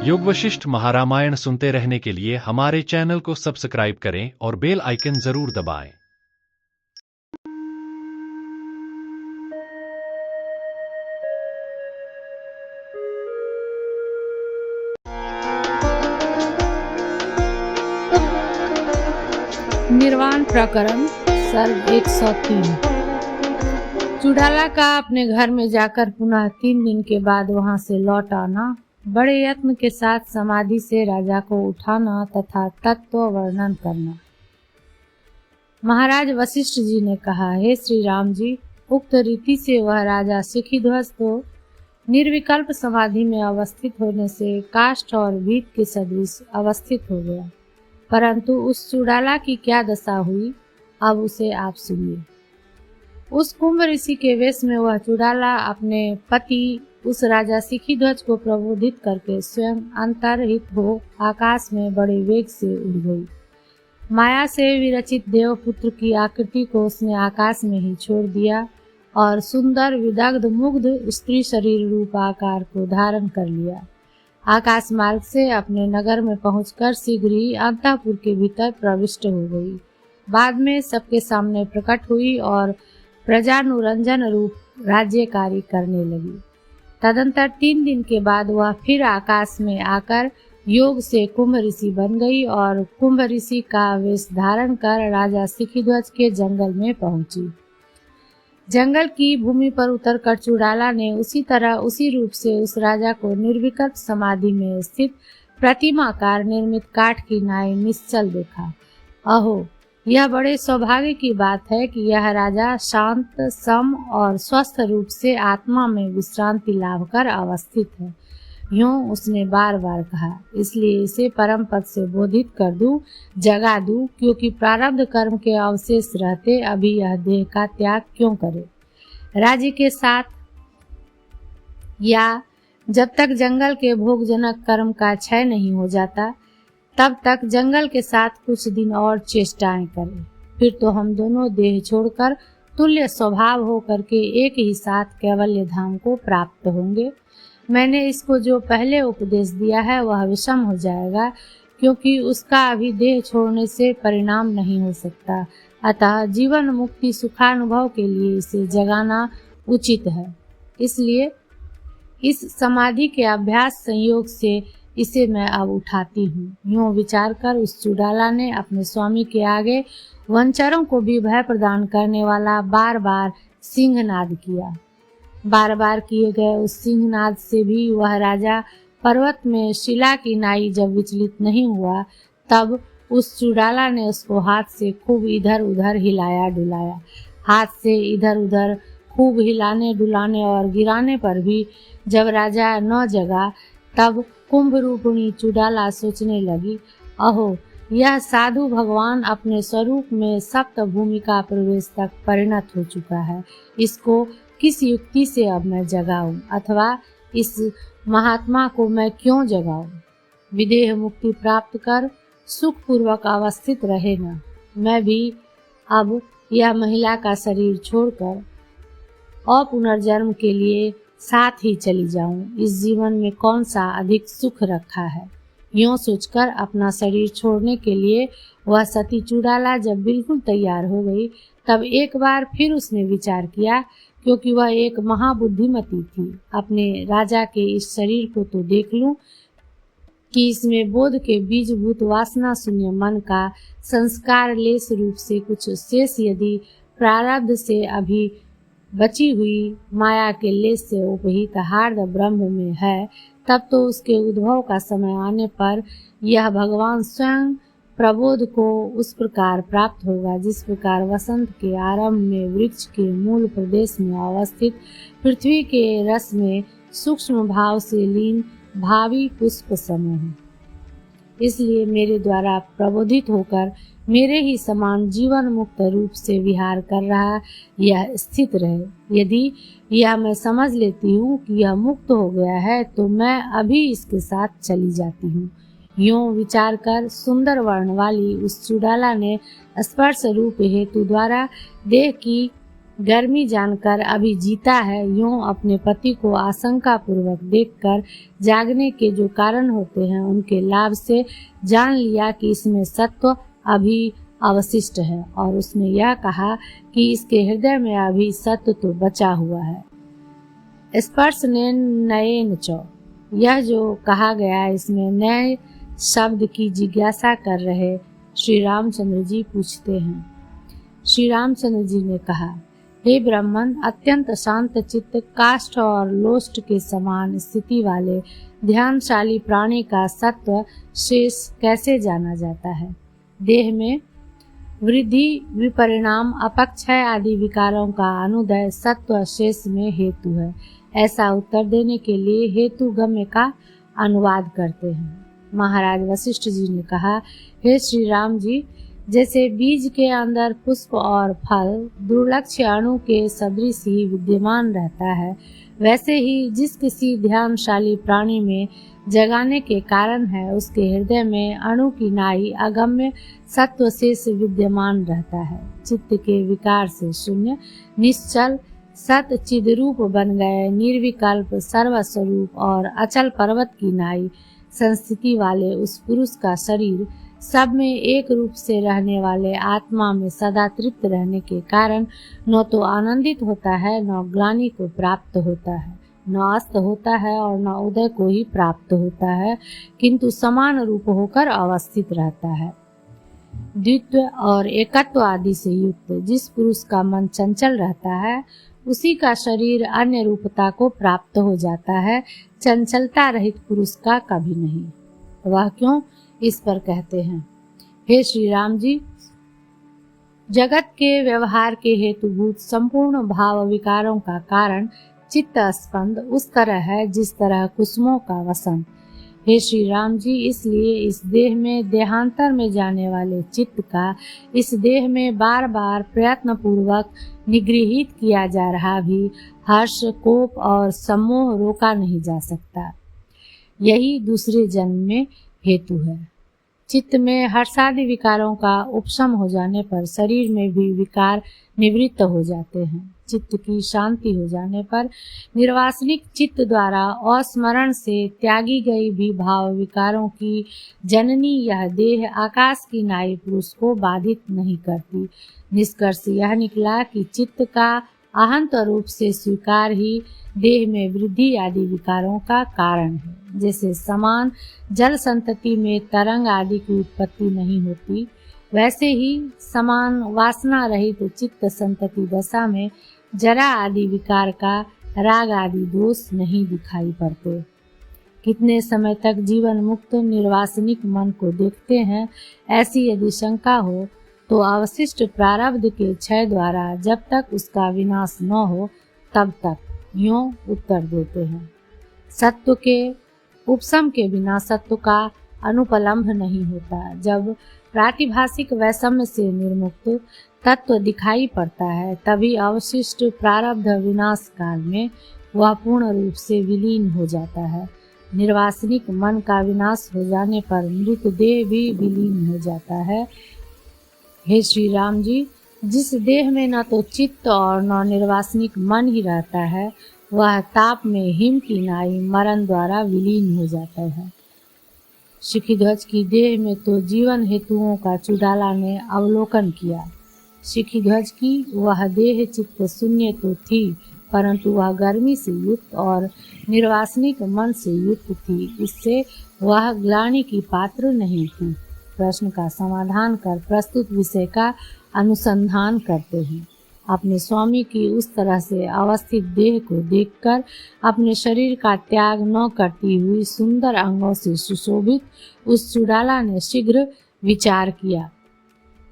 योग वशिष्ठ महारामायण सुनते रहने के लिए हमारे चैनल को सब्सक्राइब करें और बेल आइकन जरूर दबाएं। निर्वाण प्रकरण सर्ग 103। चुड़ाला का अपने घर में जाकर पुनः 3 दिन के बाद वहां से लौट आना, बड़े यत्न के साथ समाधि से राजा को उठाना तथा तत्व वर्णन करना। महाराज वशिष्ठ जी ने कहा, हे श्री राम जी, उक्त रीति से वह राजा सिखिध्वज तो निर्विकल्प समाधि में अवस्थित होने से काष्ठ और भीत के सदृश अवस्थित हो गया, परंतु उस चुड़ाला की क्या दशा हुई, अब उसे आप सुनिए। उस कुंभ ऋषि के वेश में वह चुड़ाला अपने पति उस राजा सिखिध्वज को प्रबोधित करके स्वयं अंतर्हित हो आकाश में बड़े वेग से उड़ गई। माया से विरचित देवपुत्र की आकृति को उसने आकाश में ही छोड़ दिया और सुंदर विदग्ध मुग्ध स्त्री शरीर रूप आकार को धारण कर लिया। आकाश मार्ग से अपने नगर में पहुंचकर शीघ्र ही अंतःपुर के भीतर प्रविष्ट हो गई। बाद में सबके सामने प्रकट हुई और प्रजानुरंजन रूप राज्य कार्य करने लगी। तदंतर 3 दिन के बाद वह फिर आकाश में आकर योग से कुंभ ऋषि बन गई और कुंभ ऋषि का वेश धारण कर राजा सिखिध्वज के जंगल में पहुंची। जंगल की भूमि पर उतरकर चुड़ाला ने उसी तरह उसी रूप से उस राजा को निर्विकल्प समाधि में स्थित प्रतिमाकार निर्मित काठ की नाई निश्चल देखा। अहो, यह बड़े सौभाग्य की बात है कि यह राजा शांत, सम और स्वस्थ रूप से आत्मा में विश्रांति लाभ कर अवस्थित है। यूं उसने बार बार कहा, इसलिए इसे परम पद से बोधित कर दूं, जगा दूं, क्योंकि प्रारब्ध कर्म के अवशेष रहते अभी यह देह का त्याग क्यों करे। राज्य के साथ या जब तक जंगल के भोगजनक कर्म का क्षय नहीं हो जाता, तब तक जंगल के साथ कुछ दिन और चेष्टाएं करें, फिर तो हम दोनों देह छोड़कर तुल्य स्वभाव हो करके एक ही साथ कैवल्य धाम को प्राप्त होंगे। मैंने इसको जो पहले उपदेश दिया है वह विषम हो जाएगा, क्योंकि उसका अभी देह छोड़ने से परिणाम नहीं हो सकता। अतः जीवन मुक्ति सुखानुभव के लिए इसे जगाना उचित है। इसलिए इस समाधि के अभ्यास संयोग से इसे मैं अब उठाती हूँ। यूं विचार कर उस चुड़ाला ने अपने स्वामी के आगे वंचरों को भी भय प्रदान करने वाला बार बार सिंहनाद किया। बार बार किए गए उस सिंहनाद से भी वह राजा पर्वत में शिला की नाई जब विचलित नहीं हुआ, तब उस चुड़ाला ने उसको हाथ से खूब इधर उधर हिलाया डुलाया। हाथ से इधर उधर खूब हिलाने डुलाने और गिराने पर भी जब राजा न जगा, तब कुंभ रूपिणी चुड़ाला सोचने लगी, अहो, यह साधु भगवान अपने स्वरूप में सप्त भूमिका प्रवेश तक परिणत हो चुका है। इसको किस युक्ति से अब मैं जगाऊं, अथवा इस महात्मा को मैं क्यों जगाऊं। विदेह मुक्ति प्राप्त कर सुखपूर्वक अवस्थित रहेगा। मैं भी अब यह महिला का शरीर छोड़कर अपुनर्जन्म के लिए साथ ही चली जाऊं। इस जीवन में कौन सा अधिक सुख रखा है। यूं सोचकर अपना शरीर छोड़ने के लिए वह सती चुड़ाला जब बिल्कुल तैयार हो गई, तब एक बार फिर उसने विचार किया, क्योंकि वह एक महाबुद्धिमती थी, अपने राजा के इस शरीर को तो देख लूं कि इसमें बोध के बीजभूत वासना शून्य मन का संस्कार लेस रूप से कुछ शेष यदि प्रारब्ध से अभी बची हुई माया के लेस से उपहित हार्द ब्रह्म में है, तब तो उसके उद्भव का समय आने पर यह भगवान स्वयं प्रबोध को उस प्रकार प्राप्त होगा, जिस प्रकार वसंत के आरंभ में वृक्ष के मूल प्रदेश में अवस्थित पृथ्वी के रस में सूक्ष्म भाव से लीन भावी पुष्प समूह। इसलिए मेरे द्वारा प्रबोधित होकर मेरे ही समान जीवन मुक्त रूप से विहार कर रहा यह स्थित रहे। यदि यह मैं समझ लेती हूँ कि यह मुक्त हो गया है, तो मैं अभी इसके साथ चली जाती हूँ। यूं विचार कर सुंदर वर्ण वाली उस चुड़ाला ने स्पर्श रूप हेतु द्वारा देह की गर्मी जानकर अभी जीता है, यूं अपने पति को आशंका पूर्वक देखकर जागने के जो कारण होते हैं उनके लाभ से जान लिया कि इसमें सत्व अभी अवशिष्ट है, और उसने यह कहा कि इसके हृदय में अभी सत्व तो बचा हुआ है। स्पर्श ने नयन चौ, यह जो कहा गया इसमें नए शब्द की जिज्ञासा कर रहे श्री रामचंद्र जी पूछते हैं। श्री रामचंद्र जी ने कहा, हे ब्राह्मण, अत्यंत शांत चित्त, काष्ठ और लोष्ट के समान स्थिति वाले ध्यानशाली प्राणी का सत्व शेष कैसे जाना जाता है? देह में वृद्धि, विपरिणाम, अपक्षय आदि विकारों का अनुदय सत्व शेष में हेतु है। ऐसा उत्तर देने के लिए हेतु गम्य का अनुवाद करते हैं। महाराज वशिष्ठ जी ने कहा, हे श्री राम जी, जैसे बीज के अंदर पुष्प और फल दुर्लक्ष्य अणु के सदृश ही विद्यमान रहता है, वैसे ही जिस किसी ध्यानशाली प्राणी में जगाने के कारण है, उसके हृदय में अणु की नाई अगम्य सत्व शेष विद्यमान रहता है। चित्त के विकार से शून्य, निश्चल, सत चिद्रूप बन गए निर्विकल्प सर्वस्वरूप और अचल पर्वत की नाई संस्थिति वाले उस पुरुष का शरीर सब में एक रूप से रहने वाले आत्मा में सदा तृप्त रहने के कारण न तो आनंदित होता है, न ग्लानि को प्राप्त होता है, न अस्त होता है और न उदय को ही प्राप्त होता है, किंतु समान रूप होकर अवस्थित रहता है। द्वित्व और एकत्व आदि से युक्त जिस पुरुष का मन चंचल रहता है, उसी का शरीर अन्य रूपता को प्राप्त हो जाता है, चंचलता रहित पुरुष का कभी नहीं। वह क्यों? इस पर कहते हैं, हे श्री राम जी, जगत के व्यवहार के हेतुभूत संपूर्ण भाव विकारों का कारण चित्त स्पंद उस तरह है जिस तरह कुसुमों का वसंत। हे श्री राम जी, इसलिए इस देह में देहांतर में जाने वाले चित्त का इस देह में बार बार प्रयत्न पूर्वक निगृहित किया जा रहा भी हर्ष, कोप और सम्मोह रोका नहीं जा सकता। यही दूसरे जन्म में हेतु है। चित्त में हर्षादि विकारों का उपशम हो जाने पर शरीर में भी विकार निवृत्त हो जाते हैं। चित्त की शांति हो जाने पर निर्वासनिक चित्त द्वारा अस्मरण से त्यागी गई भी भाव विकारों की जननी यह देह आकाश की नाई पुरुष को बाधित नहीं करती। निष्कर्ष यह निकला कि चित्त का अहंत रूप से स्वीकार ही देह में वृद्धि आदि विकारों का कारण है। जैसे समान जल संतति में तरंग आदि की उत्पत्ति नहीं होती, वैसे ही समान वासना रहित चित्त संतति दशा में जरा आदि विकार का राग आदि दोष नहीं दिखाई पड़ते। कितने समय तक जीवन मुक्त निर्वासनिक मन को देखते हैं, ऐसी यदि शंका हो तो अवशिष्ट प्रारब्ध के क्षय द्वारा जब तक उसका विनाश न हो तब तक यूं उत्तर देते हैं। सत्व के उपशम के बिना सत्व का अनुपलम्भ नहीं होता। जब प्रातिभाषिक वैषम्य से निर्मुक्त तत्व दिखाई पड़ता है, तभी अवशिष्ट प्रारब्ध विनाश काल में वह पूर्ण रूप से विलीन हो जाता है। निर्वासनिक मन का विनाश हो जाने पर मृत देह भी विलीन हो जाता है। हे श्री राम जी, जिस देह में न तो चित्त और न निर्वासनिक मन ही रहता है, वह ताप में हिम की नाई मरण द्वारा विलीन हो जाता है। शिखीध्वज की देह में तो जीवन हेतुओं का चुड़ाला ने अवलोकन किया। शिखीध्वज की वह देह चित्त शून्य तो थी, परंतु वह गर्मी से युक्त और निर्वासनिक मन से युक्त थी, इससे वह ग्लानि की पात्र नहीं थी। प्रश्न का समाधान कर प्रस्तुत विषय का अनुसंधान करते हैं। अपने स्वामी की उस तरह से अवस्थित देह को देखकर अपने शरीर का त्याग न करती हुई सुंदर अंगों से सुशोभित उस चुड़ाला ने शीघ्र विचार किया।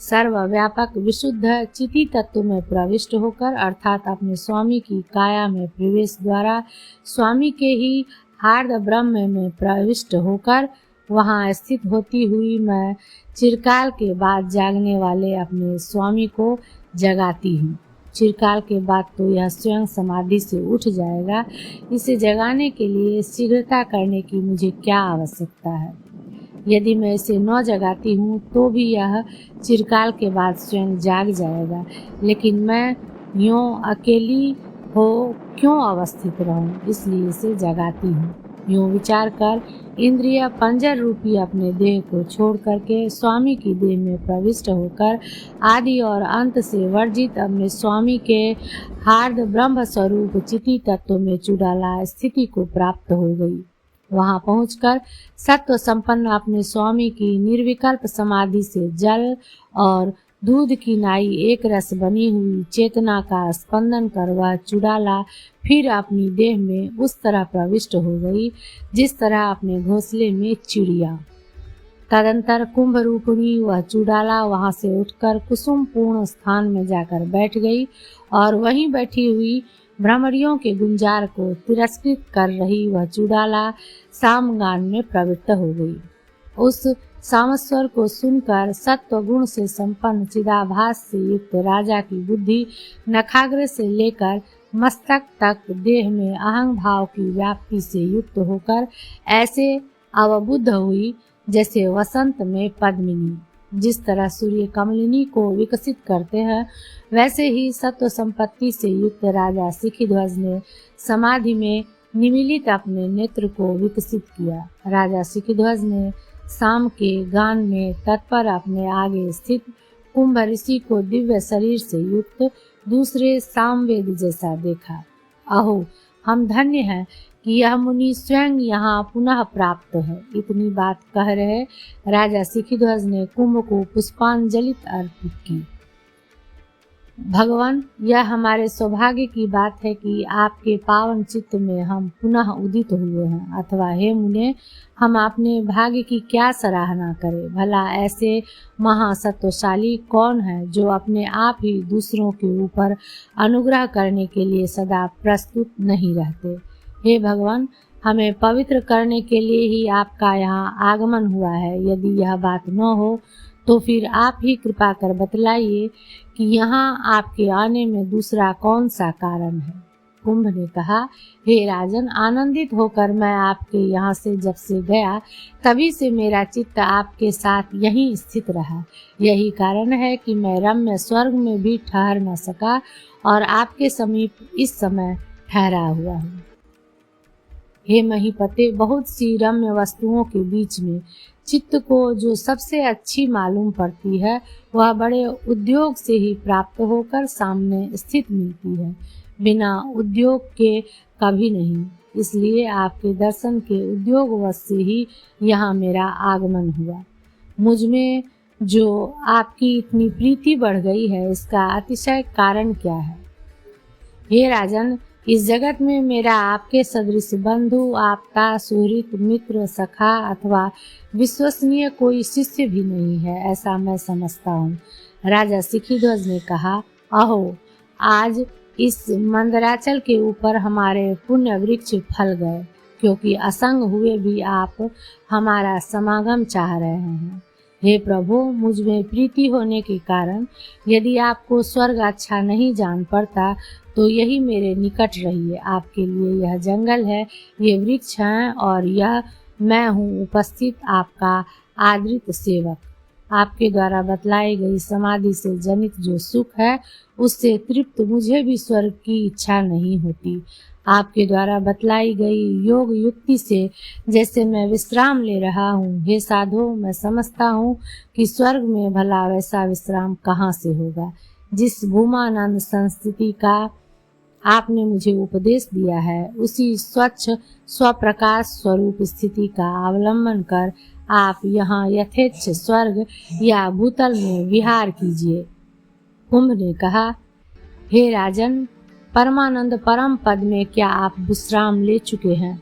सर्वव्यापक विशुद्ध चिति तत्व में प्रविष्ट होकर अर्थात अपने स्वामी की काया में प्रवेश द्वारा स्वामी के ही हार्द ब्रह्म में प्रविष्ट होकर वहाँ स्थित होती हुई मैं चिरकाल के बाद जागने वाले अपने स्वामी को जगाती हूँ। चिरकाल के बाद तो यह स्वयं समाधि से उठ जाएगा। इसे जगाने के लिए शीघ्रता करने की मुझे क्या आवश्यकता है? यदि मैं इसे न जगाती हूँ तो भी यह चिरकाल के बाद स्वयं जाग जाएगा, लेकिन मैं यूं अकेली हो क्यों अवस्थित रहूं, इसलिए इसे जगाती हूँ। यूं विचार कर इंद्रिय पंजर रूपी अपने देह को छोड़ करके स्वामी की देह में प्रविष्ट होकर आदि और अंत से वर्जित अपने स्वामी के हार्द ब्रह्म स्वरूप चिति तत्व में चुड़ाला स्थिति को प्राप्त हो गई। वहां पहुंचकर सत्व संपन्न अपने स्वामी की निर्विकल्प समाधि से जल और दूध की नाई एक रस बनी हुई चेतना का स्पंदन कर वह चुड़ाला फिर अपनी देह में उस तरह प्रविष्ट हो गई जिस तरह अपने घोंसले में चिड़िया। तदंतर कुंभ रूपिणी वह चुड़ाला वहां से उठकर कुसुम पूर्ण स्थान में जाकर बैठ गई और वहीं बैठी हुई भ्रमरियों के गुंजार को तिरस्कृत कर रही वह चुड़ाला सामगान में प्रवृत्त हो गई। उस सामस्वर को सुनकर सत्व गुण से संपन्न चिदाभास से युक्त राजा की बुद्धि नखाग्र से लेकर मस्तक तक देह में अहंग भाव की व्याप्ति से युक्त होकर ऐसे अवबुद्ध हुई जैसे वसंत में पद्मिनी जिस तरह सूर्य कमलिनी को विकसित करते हैं, वैसे ही सत्व संपत्ति से युक्त राजा सिखिध्वज ने समाधि में निमीलित अपने नेत्र को विकसित किया। राजा सिखिध्वज ने शाम के गान में तत्पर अपने आगे स्थित कुंभ ऋषि को दिव्य शरीर से युक्त दूसरे सामवेद जैसा देखा। अहो, हम धन्य हैं कि यह मुनि स्वयं यहाँ पुनः प्राप्त है। इतनी बात कह रहे राजा सिखिध्वज ने कुंभ को पुष्पांजलित अर्पित की। भगवान, यह हमारे सौभाग्य की बात है कि आपके पावन चित्त में हम पुनः उदित हुए हैं। अथवा हे मुने, हम अपने भाग्य की क्या सराहना करें। भला ऐसे महासत्वशाली कौन है जो अपने आप ही दूसरों के ऊपर अनुग्रह करने के लिए सदा प्रस्तुत नहीं रहते। हे भगवान, हमें पवित्र करने के लिए ही आपका यहाँ आगमन हुआ है। यदि यह बात न हो तो फिर आप ही कृपा कर बतलाइए कि यहाँ आपके आने में दूसरा कौन सा कारण है। कुंभ ने कहा, हे राजन, आनंदित होकर मैं आपके यहाँ से जब से गया तभी से मेरा चित्त आपके साथ यहीं स्थित रहा। यही कारण है कि मैं रम्य स्वर्ग में भी ठहर न सका और आपके समीप इस समय ठहरा हुआ हूँ। हे महीपते, बहुत सी रम्य वस्तुओं के बीच में चित्त को जो सबसे अच्छी मालूम पड़ती है वह बड़े उद्योग से ही प्राप्त होकर सामने स्थित मिलती है, बिना उद्योग के कभी नहीं। इसलिए आपके दर्शन के उद्योगवश से ही यहाँ मेरा आगमन हुआ। मुझ में जो आपकी इतनी प्रीति बढ़ गई है, इसका अतिशय कारण क्या है। हे राजन, इस जगत में मेरा आपके सदृश बंधु, आपका सुहृद, मित्र, सखा अथवा विश्वसनीय कोई शिष्य भी नहीं है, ऐसा मैं समझता हूँ। राजा सिखिध्वज ने कहा, अहो, आज इस मंदराचल के ऊपर हमारे पुण्य वृक्ष फल गए, क्योंकि असंग हुए भी आप हमारा समागम चाह रहे हैं। हे प्रभु, मुझ में प्रीति होने के कारण यदि आपको स्वर्ग अच्छा नहीं जान पड़ता तो यही मेरे निकट रहिए। आपके लिए यह जंगल है, ये वृक्ष हैं और यह मैं हूँ उपस्थित आपका आदृत सेवक। आपके द्वारा बतलाई गई समाधि से जनित जो सुख है उससे तृप्त मुझे भी स्वर्ग की इच्छा नहीं होती। आपके द्वारा बतलाई गई योग युक्ति से जैसे मैं विश्राम ले रहा हूँ, हे साधो, मैं समझता हूँ कि स्वर्ग में भला वैसा विश्राम कहाँ से होगा। जिस भूमानंद संस्थिति का आपने मुझे उपदेश दिया है, उसी स्वच्छ स्वप्रकाश स्वरूप स्थिति का अवलंबन कर आप यहाँ यथेच्छ स्वर्ग या भूतल में विहार कीजिए। कुंभ ने कहा, हे राजन, परमानंद परम पद में क्या आप विश्राम ले चुके हैं?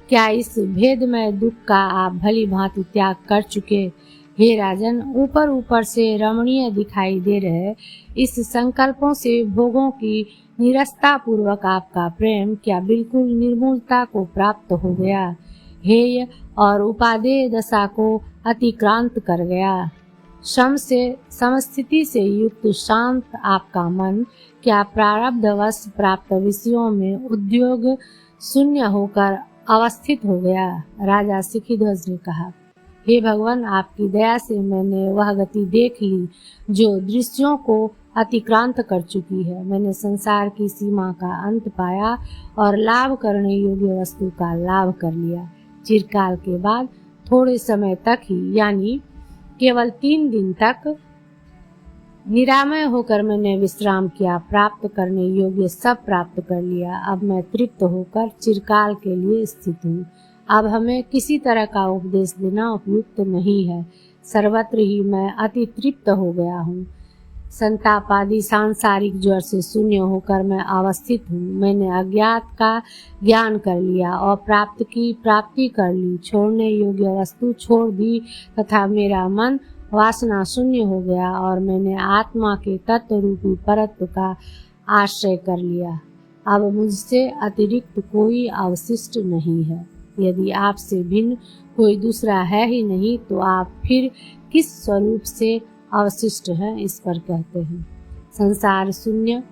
क्या इस भेदमय दुख का आप भली भांति त्याग कर चुके? हे राजन, ऊपर ऊपर से रमणीय दिखाई दे रहे इस संकल्पों से भोगों की निरस्ता पूर्वक आपका प्रेम क्या बिल्कुल निर्मूलता को प्राप्त हो गया? हेय और उपादेय दशा को अतिक्रांत कर गया। शम से समस्थिति से युक्त शांत आपका मन क्या प्रारब्धवश प्राप्त विषयों में उद्योग शून्य होकर अवस्थित हो गया? राजा सिखिध्वज ने कहा, हे भगवान, आपकी दया से मैंने वह गति देख ली जो दृश्यों को अतिक्रांत कर चुकी है। मैंने संसार की सीमा का अंत पाया और लाभ करने योग्य वस्तु का लाभ कर लिया। चिरकाल के बाद थोड़े समय तक ही, यानी केवल 3 दिन तक निरामय होकर मैंने विश्राम किया। प्राप्त करने योग्य सब प्राप्त कर लिया। अब मैं तृप्त होकर चिरकाल के लिए स्थित हूँ। अब हमें किसी तरह का उपदेश देना उपयुक्त नहीं है। सर्वत्र ही मैं अति तृप्त हो गया हूँ। संताप आदि सांसारिक ज्वर से शून्य होकर मैं अवस्थित हूँ। मैंने अज्ञात का ज्ञान कर लिया और प्राप्त की प्राप्ति कर ली। छोड़ने योग्य वस्तु छोड़ दी तथा मेरा मन वासना शून्य हो गया और मैंने आत्मा के तत्व रूपी परत्व का आश्रय कर लिया। अब मुझसे अतिरिक्त कोई अवशिष्ट नहीं है। यदि आपसे भिन्न कोई दूसरा है ही नहीं तो आप फिर किस स्वरूप से अवशिष्ट हैं, इस पर कहते हैं। संसार शून्य,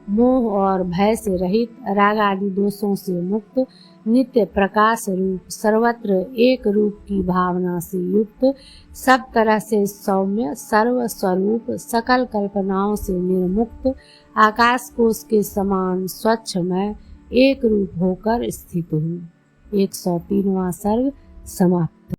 मोह और भय से रहित, राग आदि दोषों से मुक्त, नित्य प्रकाश रूप, सर्वत्र एक रूप की भावना से युक्त, सब तरह से सौम्य, सर्व स्वरूप, सकल कल्पनाओं से निर्मुक्त, आकाश कोश के समान स्वच्छ मैं एक रूप होकर स्थित हूँ। 103वां सर्ग समाप्त।